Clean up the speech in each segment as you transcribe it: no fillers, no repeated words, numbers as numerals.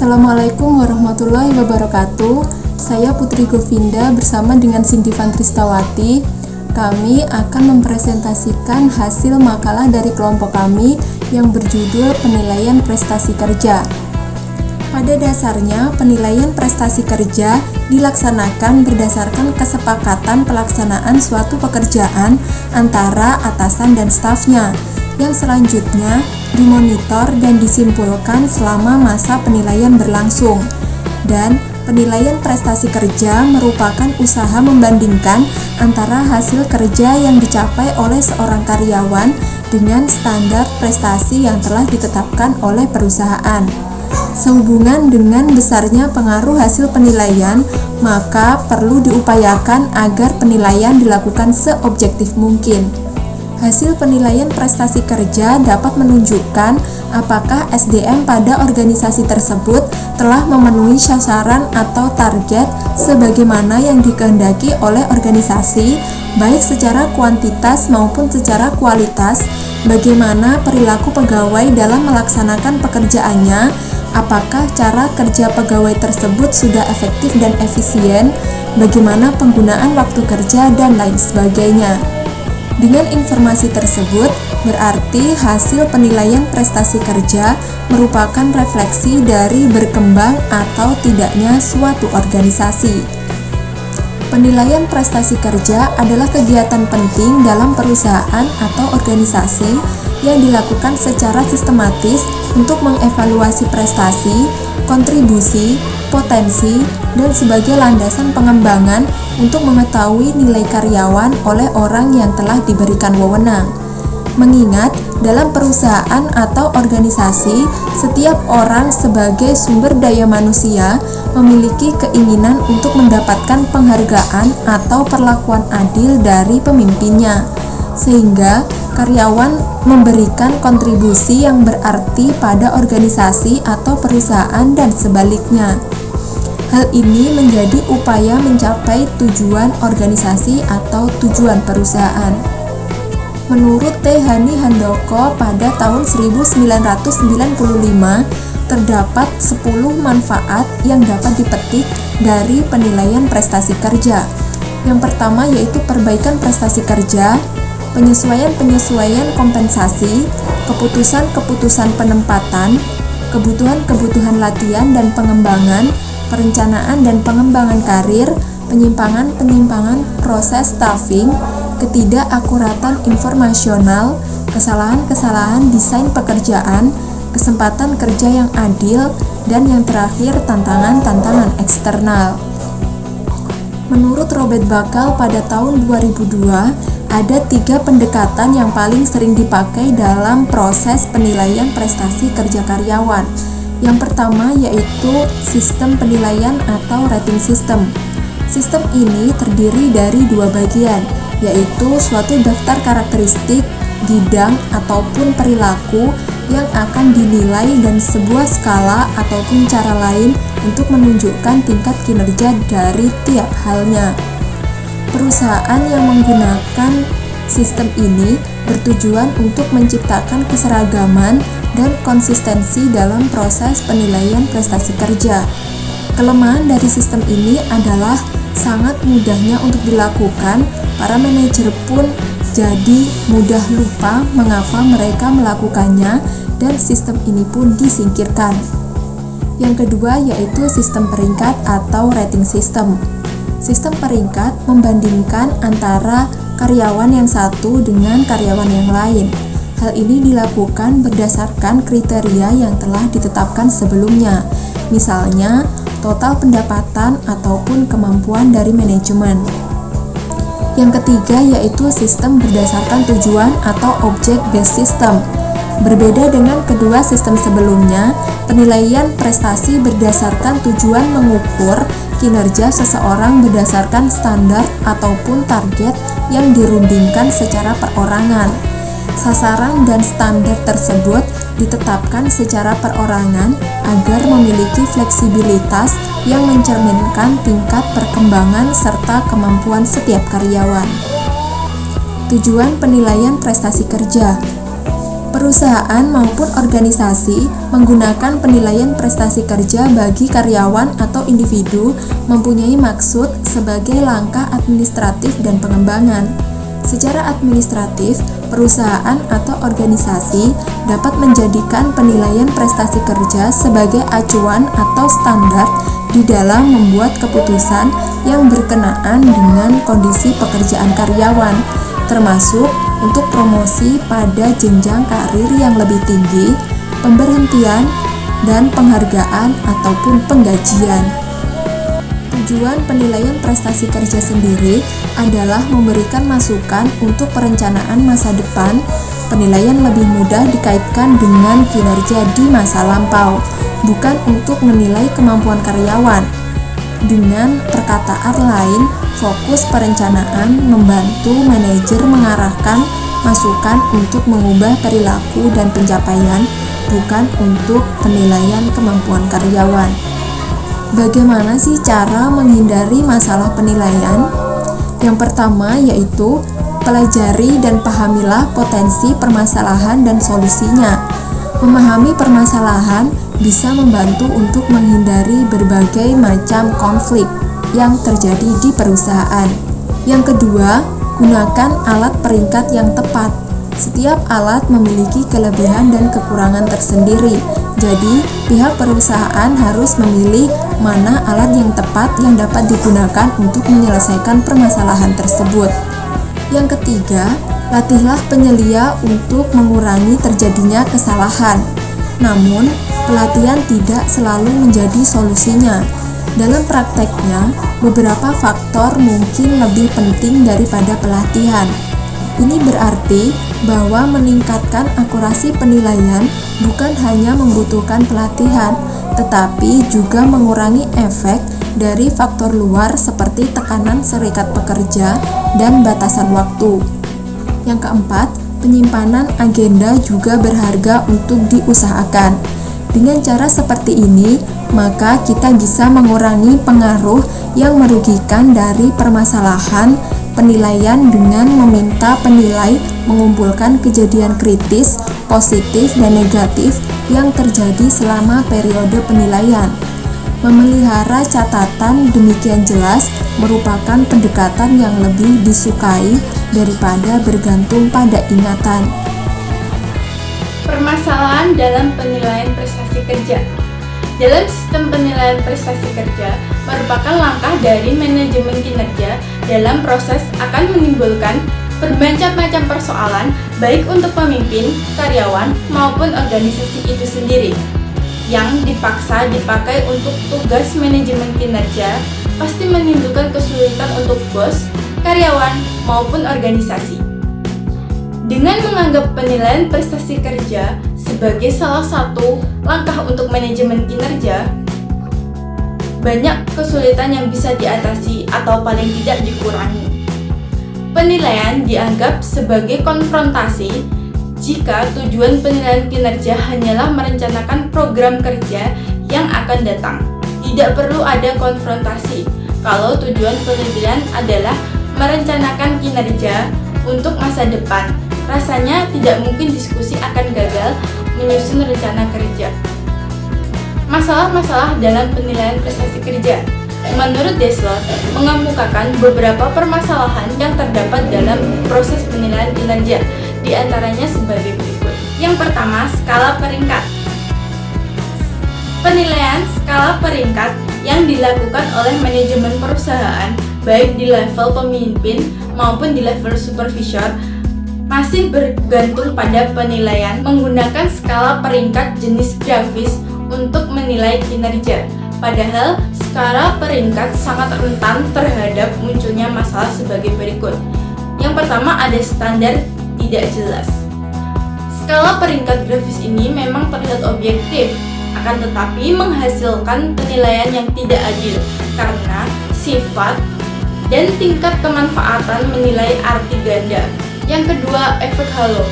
Assalamualaikum warahmatullahi wabarakatuh. Saya Putri Govinda bersama dengan Cindy Vantristawati. Kami akan mempresentasikan hasil makalah dari kelompok kami yang berjudul Penilaian Prestasi Kerja. Pada dasarnya, penilaian prestasi kerja dilaksanakan berdasarkan kesepakatan pelaksanaan suatu pekerjaan antara atasan dan stafnya, yang selanjutnya dimonitor dan disimpulkan selama masa penilaian berlangsung. Dan penilaian prestasi kerja merupakan usaha membandingkan antara hasil kerja yang dicapai oleh seorang karyawan dengan standar prestasi yang telah ditetapkan oleh perusahaan. Sehubungan dengan besarnya pengaruh hasil penilaian, maka perlu diupayakan agar penilaian dilakukan seobjektif mungkin. Hasil penilaian prestasi kerja dapat menunjukkan apakah SDM pada organisasi tersebut telah memenuhi sasaran atau target sebagaimana yang dikehendaki oleh organisasi, baik secara kuantitas maupun secara kualitas, bagaimana perilaku pegawai dalam melaksanakan pekerjaannya, apakah cara kerja pegawai tersebut sudah efektif dan efisien, bagaimana penggunaan waktu kerja, dan lain sebagainya. Dengan informasi tersebut, berarti hasil penilaian prestasi kerja merupakan refleksi dari berkembang atau tidaknya suatu organisasi. Penilaian prestasi kerja adalah kegiatan penting dalam perusahaan atau organisasi yang dilakukan secara sistematis untuk mengevaluasi prestasi, kontribusi, potensi, dan sebagai landasan pengembangan untuk mengetahui nilai karyawan oleh orang yang telah diberikan wewenang. Mengingat dalam perusahaan atau organisasi, setiap orang sebagai sumber daya manusia memiliki keinginan untuk mendapatkan penghargaan atau perlakuan adil dari pemimpinnya, sehingga karyawan memberikan kontribusi yang berarti pada organisasi atau perusahaan dan sebaliknya. Hal ini menjadi upaya mencapai tujuan organisasi atau tujuan perusahaan. Menurut T. Hani Handoko, pada tahun 1995 terdapat 10 manfaat yang dapat dipetik dari penilaian prestasi kerja. Yang pertama yaitu perbaikan prestasi kerja, penyesuaian kompensasi, keputusan penempatan, kebutuhan latihan dan pengembangan, perencanaan dan pengembangan karir, penyimpangan proses staffing, ketidakakuratan informasional, kesalahan desain pekerjaan, kesempatan kerja yang adil, dan yang terakhir tantangan eksternal. Menurut Robert Bakal pada tahun 2002, ada 3 pendekatan yang paling sering dipakai dalam proses penilaian prestasi kerja karyawan. Yang pertama yaitu sistem penilaian atau rating system. Sistem ini terdiri dari 2 bagian, yaitu suatu daftar karakteristik, bidang, ataupun perilaku yang akan dinilai dan sebuah skala ataupun cara lain untuk menunjukkan tingkat kinerja dari tiap halnya. Perusahaan yang menggunakan sistem ini bertujuan untuk menciptakan keseragaman dan konsistensi dalam proses penilaian prestasi kerja. Kelemahan dari sistem ini adalah sangat mudahnya untuk dilakukan. Para manajer pun jadi mudah lupa mengapa mereka melakukannya, dan sistem ini pun disingkirkan. Yang kedua yaitu sistem peringkat atau rating system. Sistem peringkat membandingkan antara karyawan yang satu dengan karyawan yang lain. Hal ini dilakukan berdasarkan kriteria yang telah ditetapkan sebelumnya, misalnya total pendapatan ataupun kemampuan dari manajemen. Yang ketiga yaitu sistem berdasarkan tujuan atau object-based system. Berbeda dengan kedua sistem sebelumnya, penilaian prestasi berdasarkan tujuan mengukur kinerja seseorang berdasarkan standar ataupun target yang dirundingkan secara perorangan. Sasaran dan standar tersebut ditetapkan secara perorangan agar memiliki fleksibilitas yang mencerminkan tingkat perkembangan serta kemampuan setiap karyawan. Tujuan penilaian prestasi kerja. Perusahaan maupun organisasi menggunakan penilaian prestasi kerja bagi karyawan atau individu mempunyai maksud sebagai langkah administratif dan pengembangan. Secara administratif, perusahaan atau organisasi dapat menjadikan penilaian prestasi kerja sebagai acuan atau standar di dalam membuat keputusan yang berkenaan dengan kondisi pekerjaan karyawan, termasuk untuk promosi pada jenjang karir yang lebih tinggi, pemberhentian, dan penghargaan ataupun penggajian. Tujuan penilaian prestasi kerja sendiri adalah memberikan masukan untuk perencanaan masa depan. Penilaian lebih mudah dikaitkan dengan kinerja di masa lampau, bukan untuk menilai kemampuan karyawan. Dengan perkataan lain, fokus perencanaan membantu manajer mengarahkan masukan untuk mengubah perilaku dan pencapaian, bukan untuk penilaian kemampuan karyawan. Bagaimana sih cara menghindari masalah penilaian? Yang pertama yaitu pelajari dan pahamilah potensi permasalahan dan solusinya. Memahami permasalahan bisa membantu untuk menghindari berbagai macam konflik yang terjadi di perusahaan. Yang kedua, gunakan alat peringkat yang tepat. Setiap alat memiliki kelebihan dan kekurangan tersendiri. Jadi, pihak perusahaan harus memilih mana alat yang tepat yang dapat digunakan untuk menyelesaikan permasalahan tersebut. Yang ketiga, latihlah penyelia untuk mengurangi terjadinya kesalahan. Namun, pelatihan tidak selalu menjadi solusinya. Dalam prakteknya, beberapa faktor mungkin lebih penting daripada pelatihan. Ini berarti bahwa meningkatkan akurasi penilaian bukan hanya membutuhkan pelatihan, tetapi juga mengurangi efek dari faktor luar seperti tekanan serikat pekerja dan batasan waktu. Yang keempat, penyimpanan agenda juga berharga untuk diusahakan. Dengan cara seperti ini, maka kita bisa mengurangi pengaruh yang merugikan dari permasalahan penilaian dengan meminta penilai mengumpulkan kejadian kritis, positif, dan negatif yang terjadi selama periode penilaian. Memelihara catatan demikian jelas merupakan pendekatan yang lebih disukai daripada bergantung pada ingatan. Permasalahan dalam penilaian prestasi kerja. Dalam sistem penilaian prestasi kerja merupakan langkah dari manajemen kinerja dalam proses akan menimbulkan bermacam-macam persoalan baik untuk pemimpin, karyawan, maupun organisasi itu sendiri. Yang dipaksa dipakai untuk tugas manajemen kinerja pasti menimbulkan kesulitan untuk bos, karyawan, maupun organisasi. Dengan menganggap penilaian prestasi kerja sebagai salah satu langkah untuk manajemen kinerja, banyak kesulitan yang bisa diatasi atau paling tidak dikurangi. Penilaian dianggap sebagai konfrontasi jika tujuan penilaian kinerja hanyalah merencanakan program kerja yang akan datang. Tidak perlu ada konfrontasi kalau tujuan penilaian adalah merencanakan kinerja untuk masa depan. Rasanya tidak mungkin diskusi akan gagal menyusun rencana kerja. Masalah-masalah dalam penilaian prestasi kerja. Menurut Deslot, mengemukakan beberapa permasalahan yang terdapat dalam proses penilaian kinerja, di antaranya sebagai berikut. Yang pertama, skala peringkat. Penilaian skala peringkat yang dilakukan oleh manajemen perusahaan, baik di level pemimpin maupun di level supervisor, masih bergantung pada penilaian menggunakan skala peringkat jenis grafis untuk menilai kinerja. Padahal skala peringkat sangat rentan terhadap munculnya masalah sebagai berikut. Yang pertama, ada standar tidak jelas. Skala peringkat grafis ini memang terlihat objektif, akan tetapi menghasilkan penilaian yang tidak adil karena sifat dan tingkat kemanfaatan menilai arti ganda. Yang kedua, efek halo.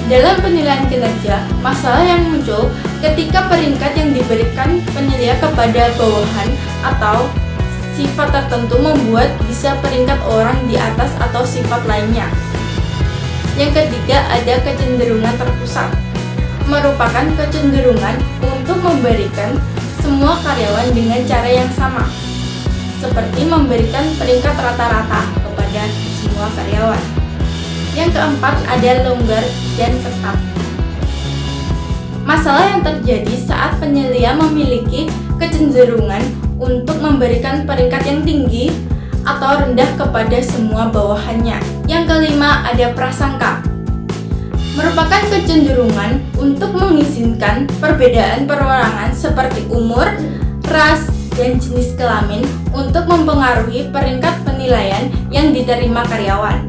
Dalam penilaian kinerja, masalah yang muncul ketika peringkat yang diberikan penilaian kepada bawahan atau sifat tertentu membuat bisa peringkat orang di atas atau sifat lainnya. Yang ketiga ada kecenderungan terpusat, merupakan kecenderungan untuk memberikan semua karyawan dengan cara yang sama, seperti memberikan peringkat rata-rata kepada semua karyawan. Yang keempat ada longgar dan ketat. Masalah yang terjadi saat penyelia memiliki kecenderungan untuk memberikan peringkat yang tinggi atau rendah kepada semua bawahannya. Yang kelima ada prasangka, merupakan kecenderungan untuk mengizinkan perbedaan perorangan seperti umur, ras, dan jenis kelamin untuk mempengaruhi peringkat penilaian yang diterima karyawan.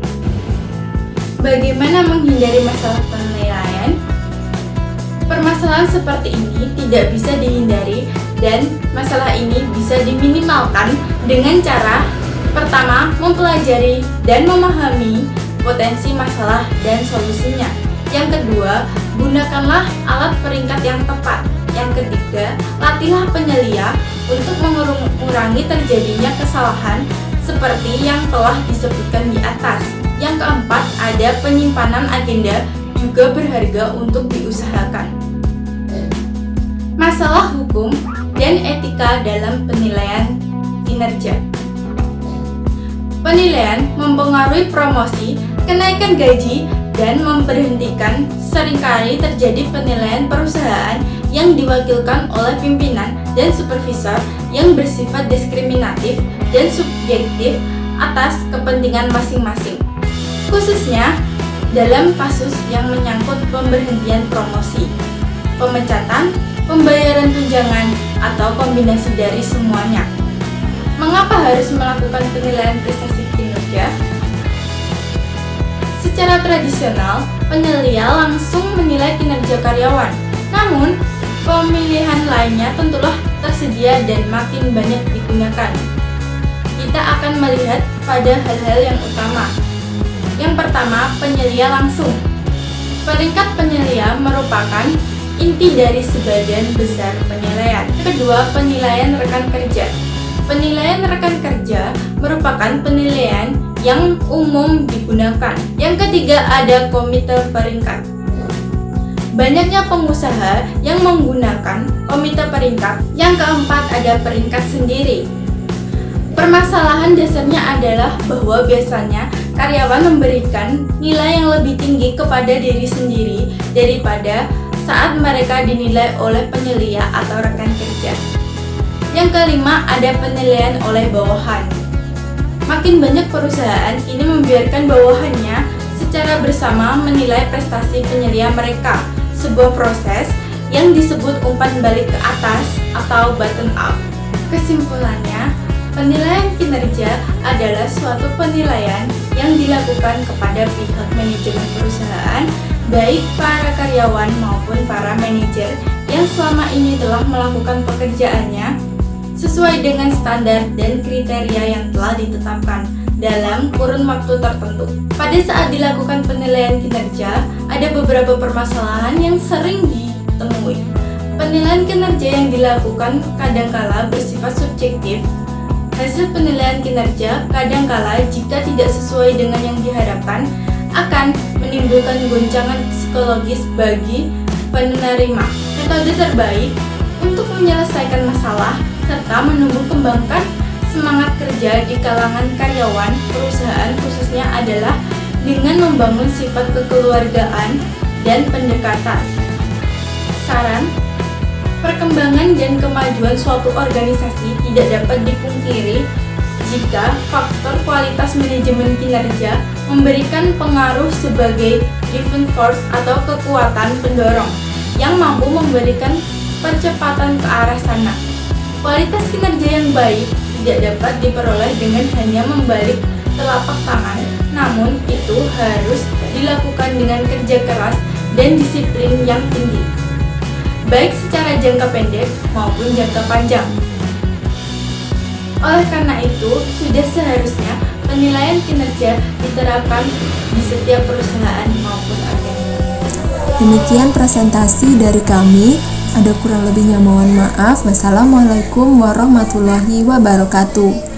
Bagaimana menghindari masalah penilaian? Permasalahan seperti ini tidak bisa dihindari dan masalah ini bisa diminimalkan dengan cara pertama, mempelajari dan memahami potensi masalah dan solusinya. Yang kedua, gunakanlah alat peringkat yang tepat. Yang ketiga, latihlah penyelia untuk mengurangi terjadinya kesalahan seperti yang telah disebutkan di atas. Yang keempat, ada penyimpanan agenda juga berharga untuk diusahakan. Masalah hukum dan etika dalam penilaian kinerja. Penilaian mempengaruhi promosi, kenaikan gaji, dan memberhentikan. Seringkali terjadi penilaian perusahaan yang diwakilkan oleh pimpinan dan supervisor yang bersifat diskriminatif dan subjektif atas kepentingan masing-masing, khususnya dalam kasus yang menyangkut pemberhentian promosi, pemecatan, pembayaran tunjangan, atau kombinasi dari semuanya. Mengapa harus melakukan penilaian prestasi kinerja? Secara tradisional, penyelia langsung menilai kinerja karyawan. Namun, pemilihan lainnya tentulah tersedia dan makin banyak digunakan. Kita akan melihat pada hal-hal yang utama. Yang pertama, penyelia langsung. Peringkat penyelia merupakan inti dari sebagian besar penilaian. Kedua, penilaian rekan kerja. Penilaian rekan kerja merupakan penilaian yang umum digunakan. Yang ketiga ada komite peringkat. Banyaknya pengusaha yang menggunakan komite peringkat. Yang keempat ada peringkat sendiri. Permasalahan dasarnya adalah bahwa biasanya karyawan memberikan nilai yang lebih tinggi kepada diri sendiri daripada saat mereka dinilai oleh penyelia atau rekan kerja. Yang kelima ada penilaian oleh bawahan. Makin banyak perusahaan kini membiarkan bawahannya secara bersama menilai prestasi penyelia mereka, sebuah proses yang disebut umpan balik ke atas atau bottom up. Kesimpulannya, penilaian kinerja adalah suatu penilaian yang dilakukan kepada pihak manajemen perusahaan, baik para karyawan maupun para manajer yang selama ini telah melakukan pekerjaannya sesuai dengan standar dan kriteria yang telah ditetapkan dalam kurun waktu tertentu. Pada saat dilakukan penilaian kinerja, ada beberapa permasalahan yang sering ditemui. Penilaian kinerja yang dilakukan kadangkala bersifat subjektif. Hasil penilaian kinerja kadangkala jika tidak sesuai dengan yang diharapkan akan menimbulkan goncangan psikologis bagi penerima. Metode terbaik untuk menyelesaikan masalah serta menumbuh kembangkan semangat kerja di kalangan karyawan perusahaan khususnya adalah dengan membangun sifat kekeluargaan dan pendekatan. Saran, perkembangan dan kemajuan suatu organisasi tidak dapat dipungkiri jika faktor kualitas manajemen kinerja memberikan pengaruh sebagai driving force atau kekuatan pendorong yang mampu memberikan percepatan ke arah sana. Kualitas kinerja yang baik tidak dapat diperoleh dengan hanya membalik telapak tangan, namun itu harus dilakukan dengan kerja keras dan disiplin yang tinggi, baik secara jangka pendek maupun jangka panjang. Oleh karena itu, sudah seharusnya penilaian kinerja diterapkan di setiap perusahaan maupun organisasi. Demikian presentasi dari kami. Ada kurang lebihnya mohon maaf. Wassalamualaikum warahmatullahi wabarakatuh.